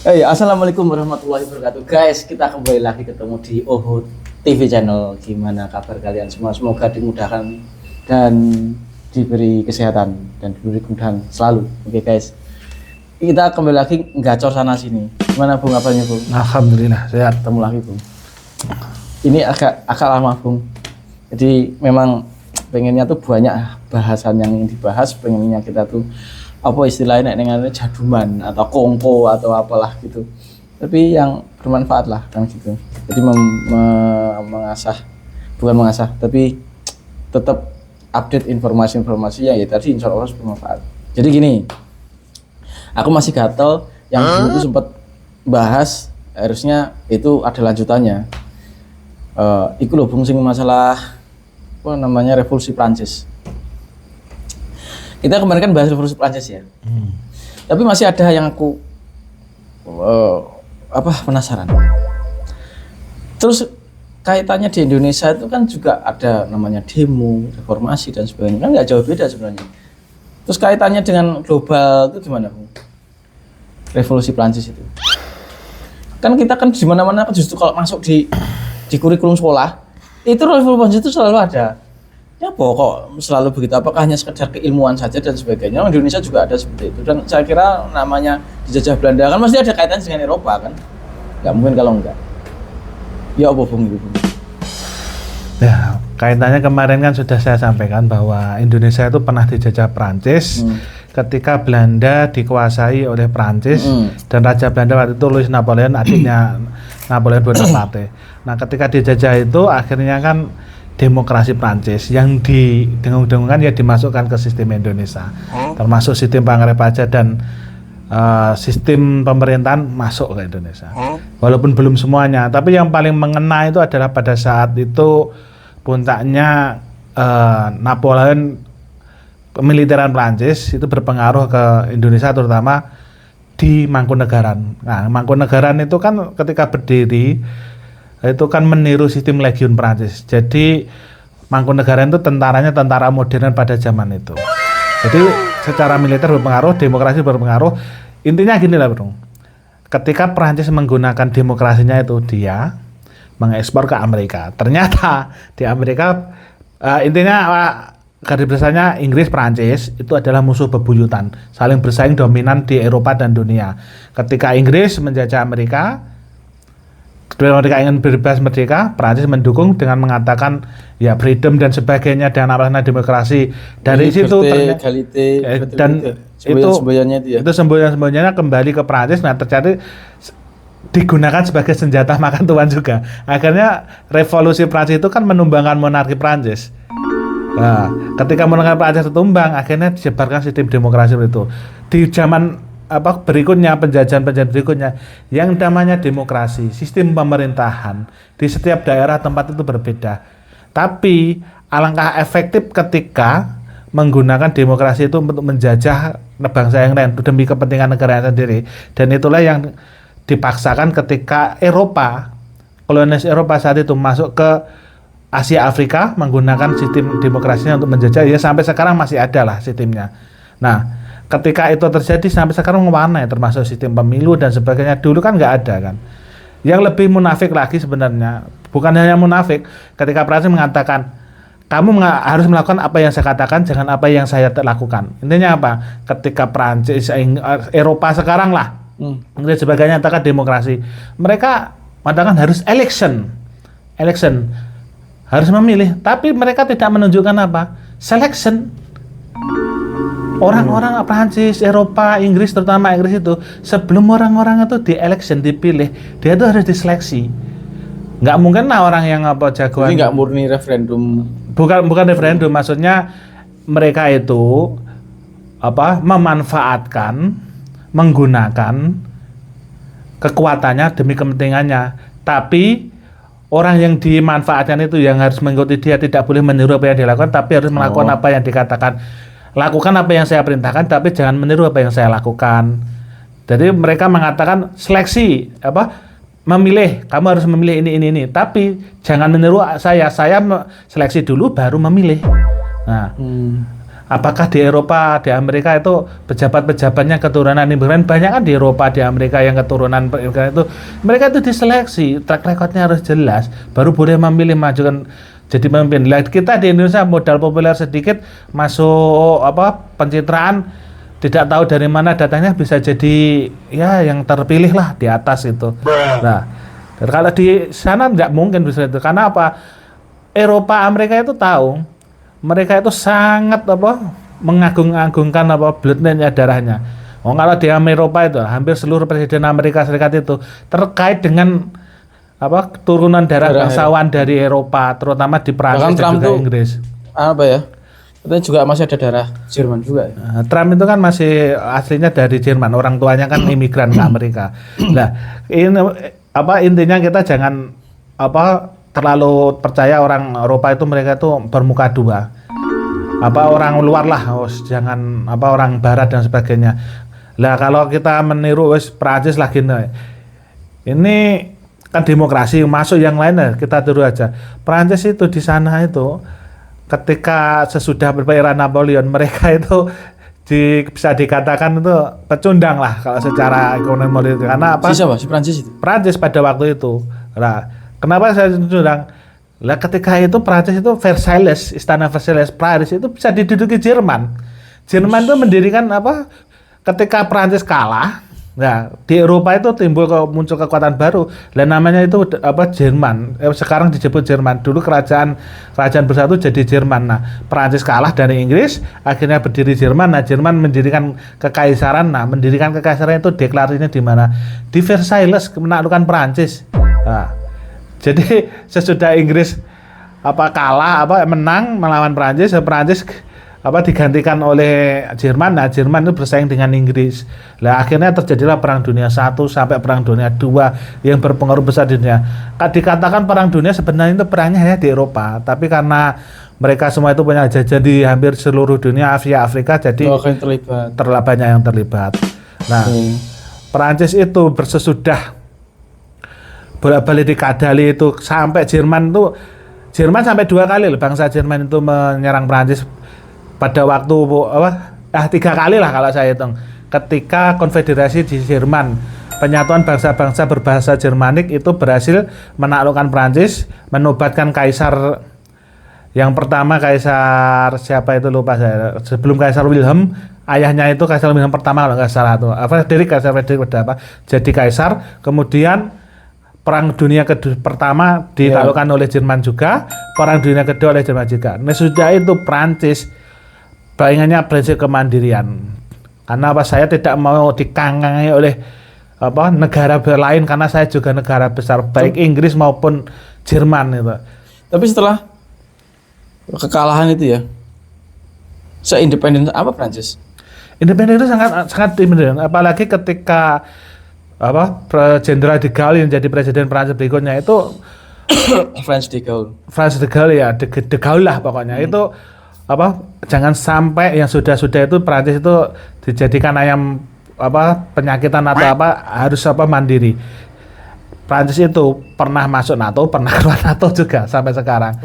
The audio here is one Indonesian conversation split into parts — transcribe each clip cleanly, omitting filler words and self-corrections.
Hey, assalamualaikum warahmatullahi wabarakatuh, guys. Kita kembali lagi ketemu di Ohut TV channel. Gimana kabar kalian semua? Semoga dimudahkan dan diberi kesehatan dan diberi kemudahan selalu. Oke, guys. Kita kembali lagi ngacor sana sini. Gimana Bung, kabarnya Bung? Alhamdulillah sehat. Ketemu lagi Bung. Ini agak lama Bung. Jadi memang pengennya tuh banyak bahasan yang ingin dibahas. Pengennya kita tuh apa istilahnya dengan jaduman atau kongko atau apalah gitu, tapi yang bermanfaat lah kan gitu. Jadi bukan mengasah tapi tetap update informasi-informasi yang ya tadi insya Allah bermanfaat. Jadi gini, aku masih gatel yang dulu itu sempat bahas, harusnya itu ada lanjutannya. Iku loh Bung, sing masalah apa namanya revolusi Prancis. Kita kemarin kan bahas revolusi Prancis ya. Tapi masih ada yang aku penasaran. Terus kaitannya di Indonesia itu kan juga ada namanya demo, reformasi dan sebagainya. Kan nggak jauh beda sebenarnya. Terus kaitannya dengan global itu gimana, Bung? Revolusi Prancis itu. Kan kita kan di mana-mana justru kalau masuk di kurikulum sekolah, itu revolusi Prancis itu selalu ada. Ya kok selalu begitu, apakah hanya sekedar keilmuan saja dan sebagainya. Indonesia juga ada seperti itu, dan saya kira namanya dijajah Belanda kan pasti ada kaitan dengan Eropa kan, nggak mungkin kalau enggak. Ya apa Bung itu? Ya, kaitannya kemarin kan sudah saya sampaikan bahwa Indonesia itu pernah dijajah Prancis ketika Belanda dikuasai oleh Prancis dan Raja Belanda waktu itu Louis Napoleon, adiknya Napoleon Bonaparte. Nah, ketika dijajah itu akhirnya kan demokrasi Prancis yang didengung-dengungkan ya dimasukkan ke sistem Indonesia, termasuk sistem Pangerepaja dan sistem pemerintahan masuk ke Indonesia. Walaupun belum semuanya, tapi yang paling mengena itu adalah pada saat itu puncaknya Napoleon, kemiliteran Prancis itu berpengaruh ke Indonesia, terutama di Mangkunegaran. Nah, Mangkunegaran itu kan ketika berdiri itu kan meniru sistem Legiun Prancis. Jadi Mangkunegaran itu tentaranya tentara modern pada zaman itu. Jadi secara militer berpengaruh, demokrasi berpengaruh. Intinya gini lah Bro. Ketika Prancis menggunakan demokrasinya itu, dia mengekspor ke Amerika. Ternyata di Amerika garis besarnya Inggris Prancis itu adalah musuh bebuyutan, saling bersaing dominan di Eropa dan dunia. Ketika Inggris menjajah Amerika, mereka ingin bebas merdeka, Prancis mendukung dengan mengatakan ya freedom dan sebagainya dan arahnya demokrasi. Dari situ dan itu semboyan-semboyannya kembali ke Prancis. Nah, terjadi digunakan sebagai senjata makan tuan juga. Akhirnya revolusi Prancis itu kan menumbangkan monarki Prancis. Nah, ketika monarki Prancis tumbang, akhirnya disebarkan sistem demokrasi itu. Di zaman penjajahan berikutnya yang namanya demokrasi, sistem pemerintahan di setiap daerah tempat itu berbeda. Tapi alangkah efektif ketika menggunakan demokrasi itu untuk menjajah bangsa yang lain demi kepentingan negara sendiri. Dan itulah yang dipaksakan ketika kolonialis Eropa saat itu masuk ke Asia Afrika menggunakan sistem demokrasinya untuk menjajah. Ya sampai sekarang masih ada lah sistemnya. Nah, ketika itu terjadi sampai sekarang mewarnai termasuk sistem pemilu dan sebagainya. Dulu kan nggak ada kan. Yang lebih munafik lagi sebenarnya, bukan hanya munafik, ketika Prancis mengatakan kamu harus melakukan apa yang saya katakan, jangan apa yang saya lakukan. Intinya apa? Ketika Prancis, Eropa sekarang lah, dan sebagainya katakan demokrasi, mereka mengatakan harus election, harus memilih, tapi mereka tidak menunjukkan apa? Selection. Orang-orang Prancis, Eropa, Inggris, terutama Inggris itu sebelum orang-orang itu di election, dipilih, dia itu harus diseleksi. Nggak mungkin lah orang yang jagoan. Jadi nggak murni referendum. Bukan referendum, maksudnya mereka itu memanfaatkan, menggunakan kekuatannya demi kepentingannya. Tapi orang yang dimanfaatkan itu yang harus mengikuti dia, tidak boleh meniru apa yang dilakukan, tapi harus melakukan apa yang dikatakan. Lakukan apa yang saya perintahkan, tapi jangan meniru apa yang saya lakukan. Jadi mereka mengatakan seleksi, memilih, kamu harus memilih ini. Tapi jangan meniru saya seleksi dulu baru memilih. Nah, Apakah di Eropa, di Amerika itu pejabat-pejabatnya keturunan imigran? Banyak kan di Eropa, di Amerika yang keturunan imigran itu, mereka itu diseleksi, track recordnya harus jelas, baru boleh memilih majukan jadi pemimpin. Lihat kita di Indonesia modal populer sedikit, masuk pencitraan, tidak tahu dari mana datanya, bisa jadi ya yang terpilih lah di atas itu. Nah, kalau di sana nggak mungkin bisa itu. Karena apa? Eropa, Amerika itu tahu, mereka itu sangat mengagung-agungkan bloodline-nya, darahnya. Kalau di Eropa itu hampir seluruh presiden Amerika Serikat itu terkait dengan keturunan darah bangsawan dari Eropa, terutama di Prancis dan juga Inggris. Katanya juga masih ada darah Jerman juga ya? Trump itu kan masih aslinya dari Jerman, orang tuanya kan imigran ke Amerika. Nah, ini intinya kita jangan terlalu percaya orang Eropa itu, mereka itu bermuka dua. Orang luar lah, jangan orang barat dan sebagainya. Lah kalau kita meniru Prancis lagi nih. Ini kan demokrasi, masuk yang lain kita tiru aja. Prancis itu di sana itu ketika sesudah era Napoleon, mereka itu bisa dikatakan itu pecundang lah kalau secara ekonomi politik. Karena apa? Siapa? Si Prancis itu? Prancis pada waktu itu. Nah, kenapa saya pecundang? Lah ketika itu Prancis itu Versailles, istana Versailles Paris itu bisa diduduki Jerman. Jerman itu mendirikan ketika Prancis kalah. Nah, di Eropa itu muncul kekuatan baru. Dan namanya itu Jerman. Sekarang disebut Jerman. Dulu kerajaan bersatu jadi Jerman. Nah, Prancis kalah dari Inggris, akhirnya berdiri Jerman. Nah, Jerman mendirikan kekaisaran. Nah, mendirikan kekaisaran itu deklarasinya di mana? Di Versailles, menaklukkan Prancis. Nah, jadi sesudah Inggris kalah menang melawan Prancis digantikan oleh Jerman. Nah, Jerman itu bersaing dengan Inggris. Lah akhirnya terjadilah Perang Dunia I sampai Perang Dunia II yang berpengaruh besar di dunia. Dikatakan Perang Dunia sebenarnya itu perangnya hanya di Eropa, tapi karena mereka semua itu punya jajan di hampir seluruh dunia, Asia, Afrika, jadi terlalu banyak yang terlibat. Nah, Perancis itu bersesudah bolak-balik dikadali itu sampai Jerman sampai 2 kali loh, bangsa Jerman itu menyerang Prancis pada waktu 3 kali lah kalau saya hitung. Ketika konfederasi di Jerman, penyatuan bangsa-bangsa berbahasa Jermanik itu berhasil menaklukkan Prancis, menobatkan kaisar yang pertama, kaisar siapa itu lupa saya. Sebelum Kaisar Wilhelm, ayahnya itu Kaisar Wilhelm pertama kalau nggak salah tuh. Kaisar Frederick jadi kaisar, kemudian Perang Dunia pertama ditaklukkan oleh Jerman juga, Perang Dunia kedua oleh Jerman juga. Nah, sudah itu Prancis bayangannya prinsip kemandirian. Karena saya tidak mau dikangangi oleh negara lain, karena saya juga negara besar, baik Inggris maupun Jerman itu. Tapi setelah kekalahan itu ya, se-independen apa Prancis? Independen itu sangat independen, apalagi ketika Jenderal de Gaulle yang jadi presiden Prancis berikutnya itu Frans de Gaulle ya, de Gaulle lah pokoknya. Itu jangan sampai yang sudah itu Prancis itu dijadikan ayam penyakitan atau harus mandiri. Prancis itu pernah masuk NATO, pernah keluar NATO juga sampai sekarang.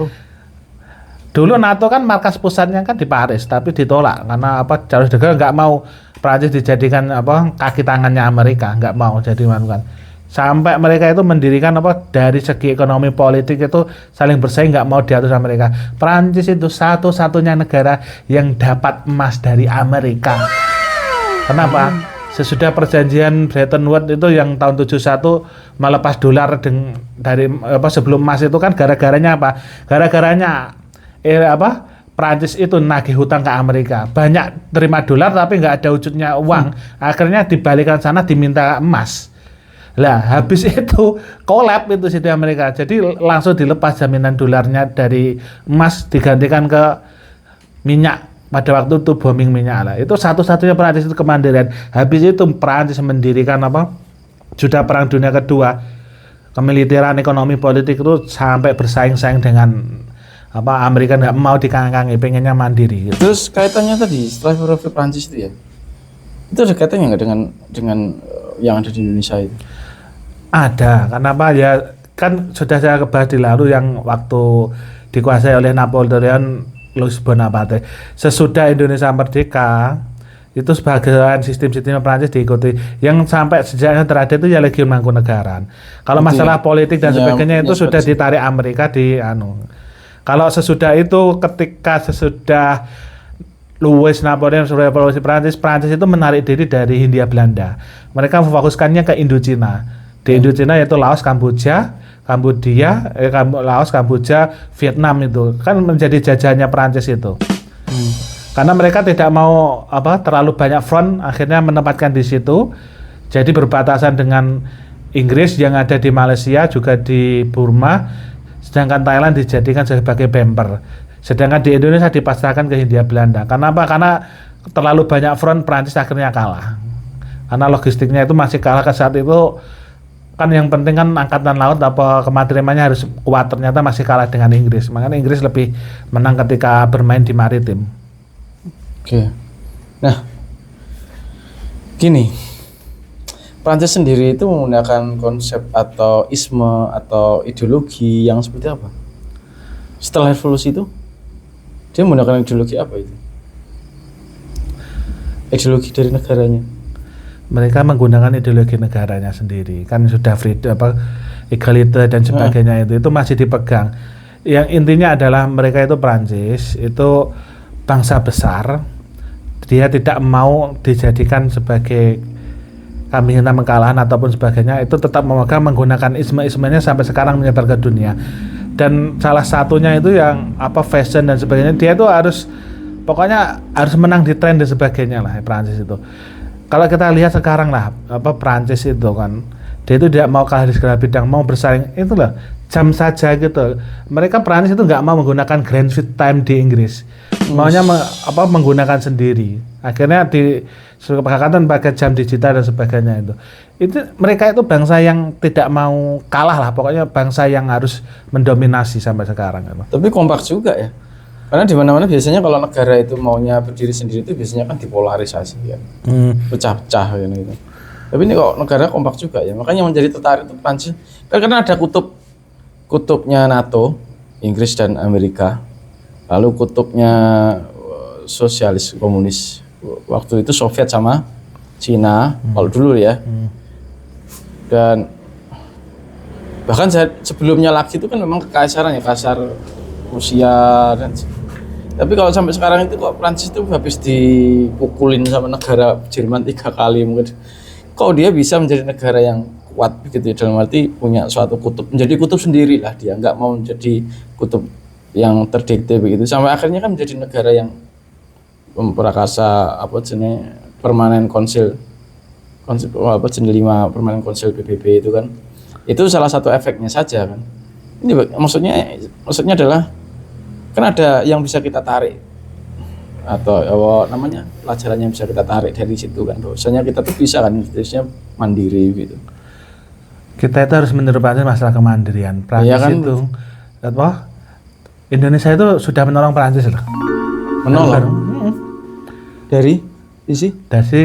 Dulu NATO kan markas pusatnya kan di Paris, tapi ditolak karena Charles de Gaulle nggak mau Prancis dijadikan kaki tangannya Amerika, nggak mau jadi manukan. Sampai mereka itu mendirikan dari segi ekonomi politik itu saling bersaing, nggak mau diatur Amerika. Prancis itu satu-satunya negara yang dapat emas dari Amerika. Kenapa? Sesudah perjanjian Bretton Woods itu yang tahun 71 melepas dolar dari sebelum emas itu kan gara-garanya apa? Gara-garanya Prancis itu nagih hutang ke Amerika, banyak terima dolar tapi nggak ada wujudnya uang. Akhirnya dibalikan sana diminta emas. Lah habis itu kolab itu situ Amerika, jadi langsung dilepas jaminan dolarnya dari emas digantikan ke minyak. Pada waktu itu booming minyak lah. Itu satu-satunya Prancis itu kemandirian. Habis itu Prancis mendirikan sudah Perang Dunia Kedua, kemiliteran, ekonomi, politik itu sampai bersaing-saing dengan Amerika, nggak mau dikangkangi, pengennya mandiri gitu. Terus kaitannya tadi setelah Republik Prancis itu ya, itu ada kaitannya nggak dengan yang ada di Indonesia itu? Ada, kenapa ya, kan sudah saya bahas di lalu yang waktu dikuasai oleh Napoleon Louis Bonaparte. Sesudah Indonesia merdeka, itu sebagian sistem-sistem Prancis diikuti. Yang sampai sejarahnya terakhir itu ya Legiun Mangkunegaran. Kalau masalah politik dan sebagainya itu sudah ditarik Amerika di Kalau sesudah itu, ketika sesudah Louis Napoleon sebagai revolusi Prancis itu menarik diri dari Hindia Belanda. Mereka memfokuskannya ke Indochina. Di Indochina yaitu Laos, Laos, Kamboja, Vietnam itu kan menjadi jajahannya Prancis itu. Karena mereka tidak mau terlalu banyak front, akhirnya menempatkan di situ. Jadi berbatasan dengan Inggris yang ada di Malaysia, juga di Burma, sedangkan Thailand dijadikan sebagai bumper. Sedangkan di Indonesia dipasrahkan ke Hindia Belanda. Kenapa? Karena terlalu banyak front, Prancis akhirnya kalah. Karena logistiknya itu masih kalah ke saat itu. Kan yang penting kan angkatan laut kematerimannya harus kuat, ternyata masih kalah dengan Inggris. Makanya Inggris lebih menang ketika bermain di maritim. Oke. Nah, gini, Prancis sendiri itu menggunakan konsep atau isme atau ideologi yang seperti apa? Setelah revolusi itu, dia menggunakan ideologi apa itu? Ideologi dari negaranya. Mereka menggunakan ideologi negaranya sendiri. Kan sudah egalite dan sebagainya itu masih dipegang. Yang intinya adalah mereka itu Prancis, itu bangsa besar. Dia tidak mau dijadikan sebagai kambing hitam kekalahan ataupun sebagainya, itu tetap memegang menggunakan isme-ismenya sampai sekarang menyebar ke dunia. Dan salah satunya itu yang fashion dan sebagainya, dia itu harus menang di tren dan sebagainya lah Prancis itu. Kalau kita lihat sekarang lah Prancis itu kan, dia itu tidak mau kalah di segala bidang, mau bersaing itu lah jam saja gitu. Mereka Prancis itu nggak mau menggunakan grand suite time di Inggris, maunya menggunakan sendiri. Akhirnya di kesepakatan pakai jam digital dan sebagainya itu mereka itu bangsa yang tidak mau kalah lah, pokoknya bangsa yang harus mendominasi sampai sekarang. Tapi kompak juga ya, karena di mana-mana biasanya kalau negara itu maunya berdiri sendiri itu biasanya kan dipolarisasi ya, pecah-pecah gitu. Tapi ini kok negara kompak juga ya, makanya menjadi tertarik untuk Prancis karena ada kutubnya NATO, Inggris dan Amerika, lalu kutubnya sosialis komunis, waktu itu Soviet sama Cina kalau dulu ya. Dan bahkan sebelumnya lagi itu kan memang kekaisaran ya, kaisar Rusia dan tapi kalau sampai sekarang itu kok Prancis itu habis dipukulin sama negara Jerman 3 kali mungkin. Kok dia bisa menjadi negara yang kuat begitu, dalam arti punya suatu kutub, menjadi kutub sendiri lah, dia nggak mau menjadi kutub yang terdikte begitu, sampai akhirnya kan menjadi negara yang memperakasa permanen konsil 5 permanen konsil PBB itu kan, itu salah satu efeknya saja kan. Ini maksudnya adalah kan ada yang bisa kita tarik atau pelajaran yang bisa kita tarik dari situ kan, bahwasanya kita tuh bisa kan biasanya mandiri gitu. Kita itu harus menirukan masalah kemandirian. Prancis ya kan, itu Indonesia itu sudah menolong Prancis loh. Menolong dari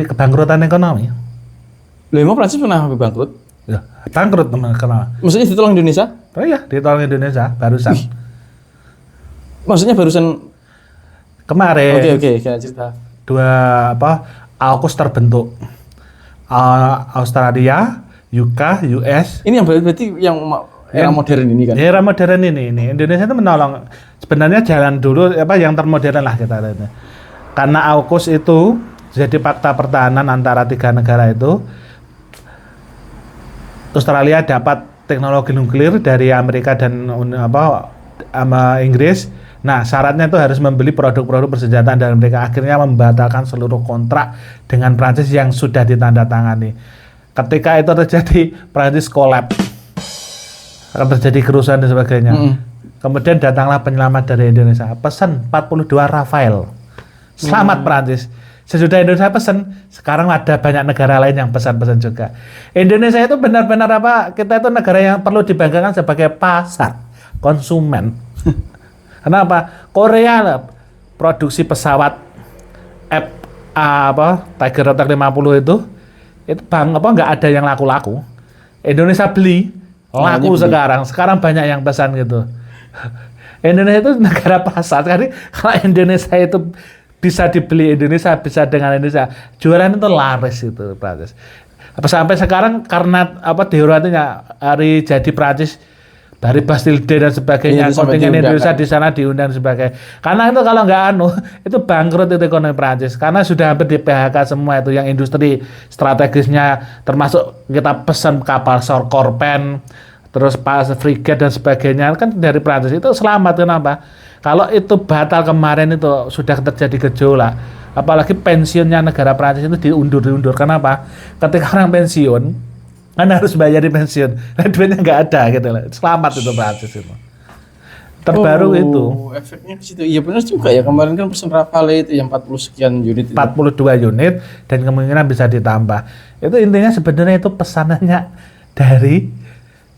kebangkrutan ekonomi. Emang Prancis pernah bangkrut? Ya, bangkrut kenapa? Maksudnya ditolong Indonesia? Oh iya, ditolong Indonesia barusan. Maksudnya barusan kemarin. Oke, cerita. AUKUS terbentuk. Australia, UK, US. Ini yang berarti yang era modern ini kan? Era modern ini. Indonesia itu menolong. Sebenarnya jalan dulu yang termodern lah kita lihatnya. Karena AUKUS itu jadi fakta pertahanan antara 3 negara itu. Australia dapat teknologi nuklir dari Amerika dan Inggris. Nah, syaratnya itu harus membeli produk-produk persenjataan dari mereka. Akhirnya membatalkan seluruh kontrak dengan Prancis yang sudah ditandatangani. Ketika itu terjadi, Prancis collapse. Akan terjadi kerusuhan dan sebagainya. Kemudian datanglah penyelamat dari Indonesia. Pesan 42 Rafael. Selamat Prancis. Sesudah Indonesia pesan, sekarang ada banyak negara lain yang pesan-pesan juga. Indonesia itu benar-benar kita itu negara yang perlu dibanggakan sebagai pasar konsumen. Kenapa? Korea lah, produksi pesawat Tiger Attack 50 itu nggak ada yang laku-laku. Indonesia beli laku sekarang banyak yang pesan gitu. Indonesia itu negara pasar. Jadi kalau Indonesia itu bisa dibeli Indonesia, bisa dengan Indonesia, jualan itu laris itu Prancis. Sampai sekarang karena di Eropa hari jadi Prancis dari Bastille Day dan sebagainya, kontingen Indonesia di sana diundang sebagainya. Karena itu kalau nggak itu bangkrut itu ekonomi Prancis. Karena sudah hampir di PHK semua itu yang industri strategisnya, termasuk kita pesan kapal Sorkorpen, terus pas frigate dan sebagainya kan dari Prancis itu selamat. Kenapa? Kalau itu batal kemarin itu sudah terjadi gejolak. Apalagi pensiunnya negara Prancis itu diundur. Kenapa? Ketika orang pensiun kan harus bayar di pensiun, duitnya nggak ada gitu lah. Selamat itu Prancis itu. Terbaru itu. Efeknya ke situ. Iya benar juga ya, kemarin kan pesen Rafale itu yang 40 sekian unit. 42 unit dan kemungkinan bisa ditambah. Itu intinya sebenarnya itu pesanannya dari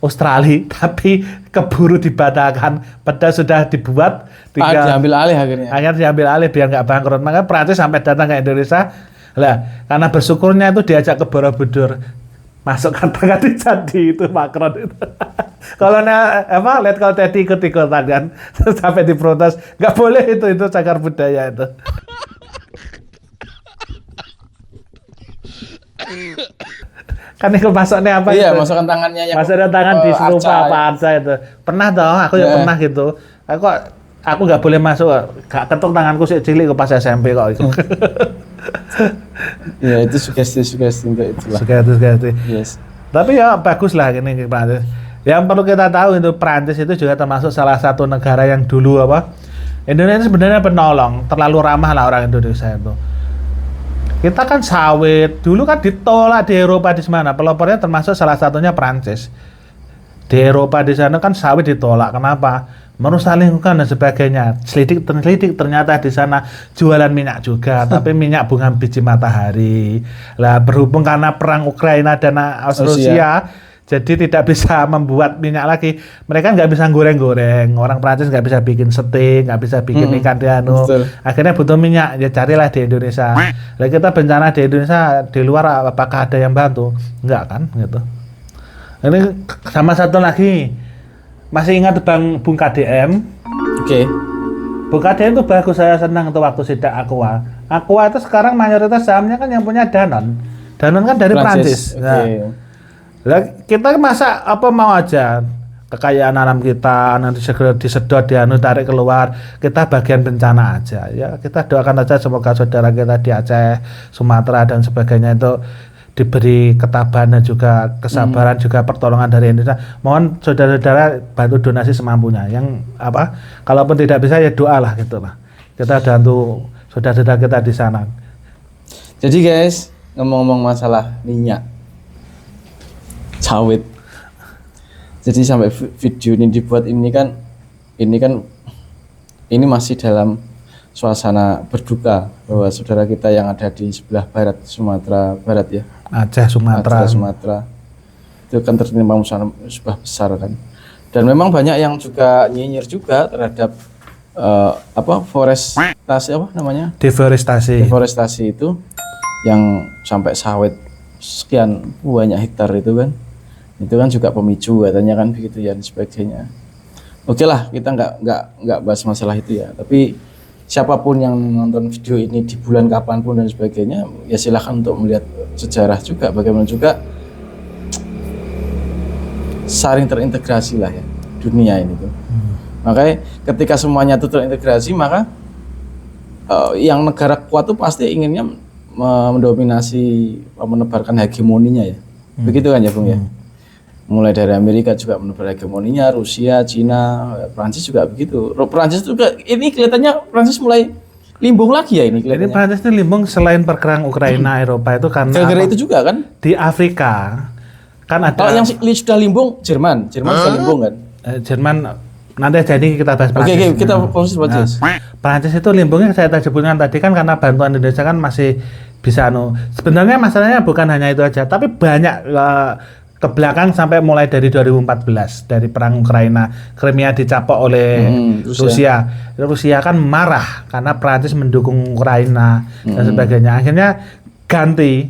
Australia, tapi keburu dibatalkan. Padahal sudah dibuat. Diambil alih akhirnya. Akhirnya diambil alih biar nggak bangkrut. Maka Prancis sampai datang ke Indonesia. Lah, karena bersyukurnya itu diajak ke Borobudur. Masuk kata-kata jadi itu Macron itu. Kalau lihat kalau tadi ikut-ikutan kan sampai diprotes, nggak boleh itu cagar budaya itu. Kan itu masuknya apa? Iya, itu? masukkan tangannya yang masukkan tangan di serupa apa Arca itu. Pernah toh, aku ya pernah gitu. Aku nggak boleh masuk, gak ketuk tanganku sih cilik ke pas SMP kok itu. Ya itu sugesti untuk itulah. Sugesti. Yes. Tapi ya bagus lah ini Prancis. Yang perlu kita tahu itu Prancis itu juga termasuk salah satu negara yang dulu Indonesia sebenarnya penolong, terlalu ramah lah orang Indonesia itu. Kita kan sawit, dulu kan ditolak di Eropa di mana? Pelopornya termasuk salah satunya Prancis. Di Eropa di sana kan sawit ditolak. Kenapa? Merusak lingkungan dan sebagainya. Selidik ternyata di sana jualan minyak juga, tapi minyak bunga biji matahari. Lah berhubung karena perang Ukraina dan Rusia, jadi tidak bisa membuat minyak lagi. Mereka nggak bisa goreng-goreng. Orang Prancis nggak bisa bikin steak, nggak bisa bikin ikan di akhirnya butuh minyak. Ya carilah di Indonesia. Lah kita bencana di Indonesia, di luar apakah ada yang bantu? Enggak kan, gitu. Ini sama satu lagi. Masih ingat Bung KDM? Oke. Bung KDM itu bagus, saya senang tuh waktu sidak Aqua. Aqua itu sekarang mayoritas sahamnya kan yang punya Danone. Danone kan dari Prancis. Nah, kita masa mau aja kekayaan alam kita nanti segera disedot tarik keluar, kita bagian bencana aja ya. Kita doakan aja semoga saudara kita di Aceh, Sumatera dan sebagainya itu diberi ketabahan dan juga kesabaran juga pertolongan dari Indonesia. Mohon saudara-saudara bantu donasi semampunya. Yang kalaupun tidak bisa ya doalah gitu lah. Kita bantu saudara-saudara kita di sana. Jadi guys, ngomong-ngomong masalah minyak sawit. Jadi sampai video ini dibuat ini kan masih dalam suasana berduka bahwa saudara kita yang ada di sebelah barat Sumatera Barat ya. Aceh, Sumatera itu kan tertimpa musibah besar kan, dan memang banyak yang juga nyinyir juga terhadap deforestasi itu yang sampai sawit sekian banyak hektar itu kan juga pemicu katanya kan begitu ya dan sebagainya. Oke lah, kita nggak bahas masalah itu ya, tapi siapapun yang nonton video ini di bulan kapanpun dan sebagainya, ya silahkan untuk melihat sejarah juga, bagaimana juga saling terintegrasi lah ya dunia ini tuh. Makanya ketika semuanya itu terintegrasi, maka yang negara kuat tuh pasti inginnya mendominasi, menebarkan hegemoninya ya. Begitu kan ya Bung ya. Mulai dari Amerika juga menebar hegemoninya, Rusia, Cina, Prancis juga begitu. Prancis juga ini kelihatannya Prancis mulai limbung lagi ya ini kelihatannya. Jadi Prancis itu limbung selain perang Ukraina Eropa itu karena gara-gara itu juga kan? Di Afrika kan ada. Kalau yang sudah limbung Jerman sudah limbung kan? Jerman nanti jadi kita bahas Prancis. Oke, kita fokus Prancis. Prancis itu limbungnya saya sebutkan tadi kan karena bantuan Indonesia kan masih bisa sebenarnya masalahnya bukan hanya itu aja, tapi banyak ke belakang sampai mulai dari 2014 dari perang Ukraina, Crimea dicapok oleh Rusia. Rusia kan marah karena Prancis mendukung Ukraina dan sebagainya. Akhirnya ganti.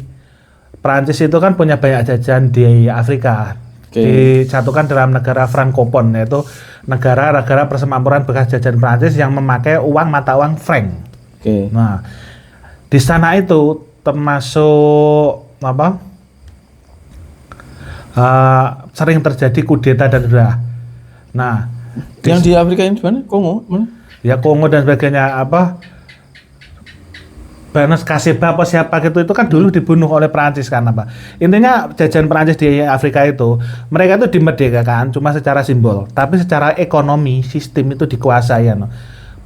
Prancis itu kan punya banyak jajahan di Afrika. Disatukan dalam negara Frankophone, yaitu negara-negara persemakmuran bekas jajahan Prancis yang memakai mata uang franc. Oke. Nah, di sana itu termasuk apa? Sering terjadi kudeta dan sebagainya. Nah, Yang di Afrika ini mana? Kongo? Mana? ya Kongo dan sebagainya apa? Bernas Kaseba apa siapa gitu itu kan dulu dibunuh oleh Prancis kan apa? Intinya jajahan Prancis di Afrika itu mereka itu dimerdekakan cuma secara simbol, tapi secara ekonomi sistem itu dikuasai ya. No.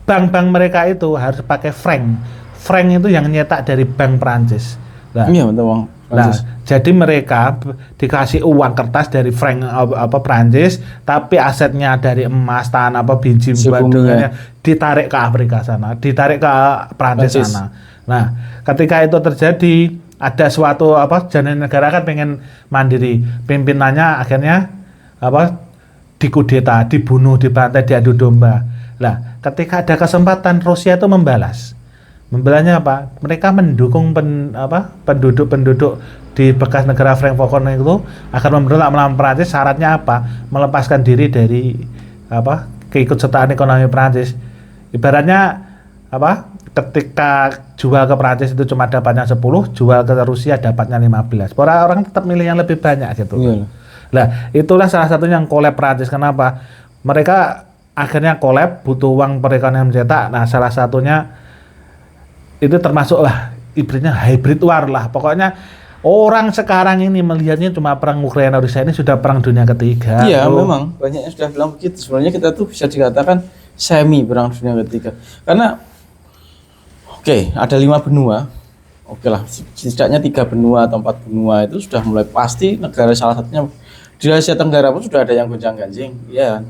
Bank-bank mereka itu harus pakai franc. Franc itu yang nyetak dari bank Prancis. Nah, Iya, betul Bang. nah, jadi mereka dikasih uang kertas dari franc apa Prancis, tapi asetnya dari emas, tanah apa biji Sebumnya. ditarik ke Afrika sana, ditarik ke Prancis Prancis. sana. Nah, ketika itu terjadi ada suatu apa jalan negara kan pengen mandiri, pimpinannya akhirnya apa dikudeta, dibunuh, dibantai, diadu domba. Lah, ketika ada kesempatan Rusia itu membalas. Membalanya apa? Mereka mendukung penduduk-penduduk di bekas negara Francophone itu agar memberontak melawan Prancis. Syaratnya apa? Melepaskan diri dari apa? Keikutsertaan ekonomi Prancis. Ibaratnya apa? Ketika jual ke Prancis itu cuma dapatnya 10, jual ke Rusia dapatnya 15. Orang tetap milih yang lebih banyak gitu. Iya. Lah, itulah salah satunya yang collab Prancis. Kenapa? Mereka akhirnya collab, butuh uang perekonomian mencetak. Nah, salah satunya itu termasuk lah hibridnya hybrid war lah. Pokoknya orang sekarang ini melihatnya cuma perang Ukraina Rusia ini sudah perang dunia ketiga. Iya, Bro. memang banyak yang sudah bilang begitu. Sebenarnya kita tuh bisa dikatakan semi perang dunia ketiga. Karena oke, ada 5 benua. Oke lah, setidaknya 3 benua atau 4 benua itu sudah mulai pasti negara salah satunya di Asia Tenggara pun sudah ada yang gonjang-ganjing. Ya,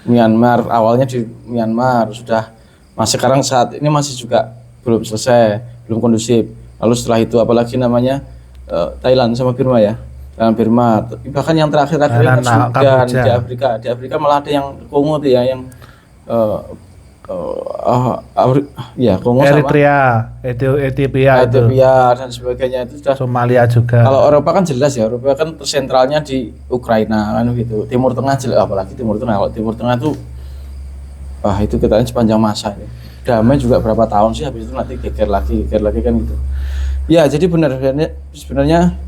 Myanmar awalnya di Myanmar sudah, sekarang saat ini masih juga belum selesai, belum kondusif. Lalu setelah itu apalagi namanya Thailand sama Burma ya, Thailand Burma. Bahkan yang terakhir-terakhir yang Sudan di Afrika malah ada yang Kongo tuh ya, yang ya Kongo Eritrea, Ethiopia dan sebagainya itu sudah. Somalia juga. Kalau Eropa kan jelas ya, Eropa kan tersentralnya di Ukraina kan gitu. Timur Tengah jelas, apalagi Timur Tengah. Kalau Timur Tengah itu itu kita sepanjang masa ini. Damai juga berapa tahun sih, habis itu nanti geger lagi kan gitu. Ya, jadi benar sebenarnya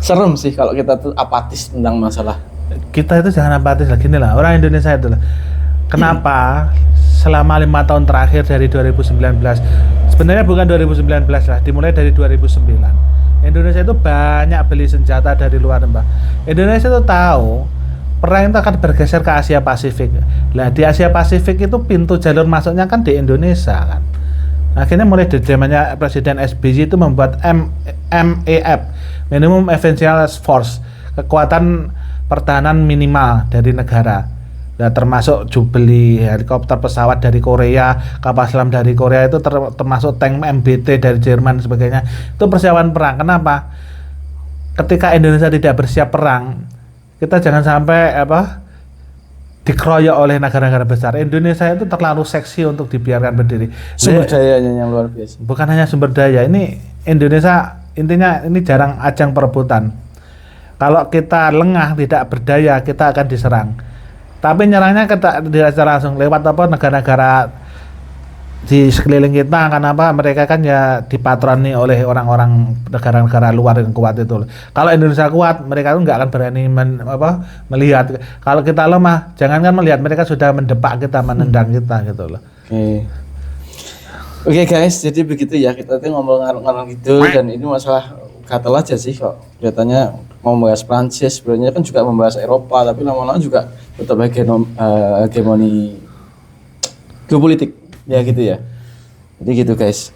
serem sih kalau kita tuh apatis tentang masalah. Kita itu jangan apatis lah, gini lah, orang Indonesia itu lah. Kenapa selama 5 tahun terakhir dari 2019, sebenarnya bukan 2019 lah, dimulai dari 2009. Indonesia itu banyak beli senjata dari luar, Mbak. Indonesia itu tahu perang itu akan bergeser ke Asia Pasifik. Nah, di Asia Pasifik itu pintu jalur masuknya kan di Indonesia kan. Akhirnya mulai dari zamannya Presiden SBY itu membuat MEF, Minimum Essential Force, kekuatan pertahanan minimal dari negara. Nah, termasuk beli helikopter, pesawat dari Korea, kapal selam dari Korea itu termasuk tank MBT dari Jerman dan sebagainya. Itu persiapan perang. Kenapa? Ketika Indonesia tidak bersiap perang, kita jangan sampai dikeroyok oleh negara-negara besar. Indonesia itu terlalu seksi untuk dibiarkan berdiri. Sumber dayanya yang luar biasa. Bukan hanya sumber daya, ini Indonesia intinya ini jarang ajang perebutan. Kalau kita lengah tidak berdaya, kita akan diserang. Tapi nyerangnya kita tidak secara langsung lewat negara-negara di sekeliling kita, kenapa mereka kan ya dipatroni oleh orang-orang negara-negara luar yang kuat itu. Kalau Indonesia kuat, mereka tuh nggak akan berani melihat. Kalau kita lemah, jangankan melihat, mereka sudah mendepak kita, menendang kita gitu loh. Oke guys, jadi begitu ya, kita tuh ngomong ngarang-ngarang gitu, dan ini masalah gatel aja sih kok. Kelihatannya mau membahas Prancis, sebenarnya kan juga membahas Eropa, tapi lama-lama juga tetap hegemoni geopolitik. Ya gitu ya. Jadi gitu guys.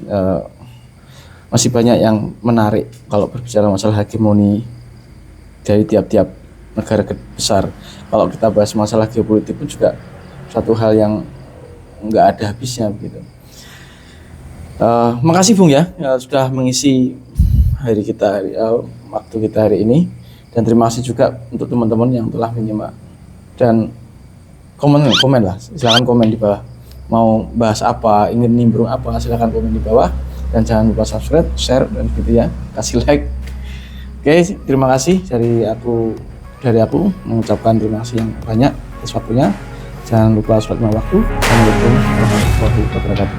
Masih banyak yang menarik kalau berbicara masalah hegemoni dari tiap-tiap negara besar. Kalau kita bahas masalah geopolitik pun juga satu hal yang nggak ada habisnya begitu. Makasih Bung ya, sudah mengisi waktu kita hari ini, dan terima kasih juga untuk teman-teman yang telah menyimak, dan komen lah, silakan komen di bawah. Mau bahas apa, ingin nimbrung apa, silahkan komen di bawah, dan jangan lupa subscribe, share, dan gitu ya, kasih like. Oke, terima kasih dari aku dari aku mengucapkan terima kasih yang banyak atas waktunya. Jangan lupa sholat lima waktu. Assalamualaikum warahmatullahi wabarakatuh.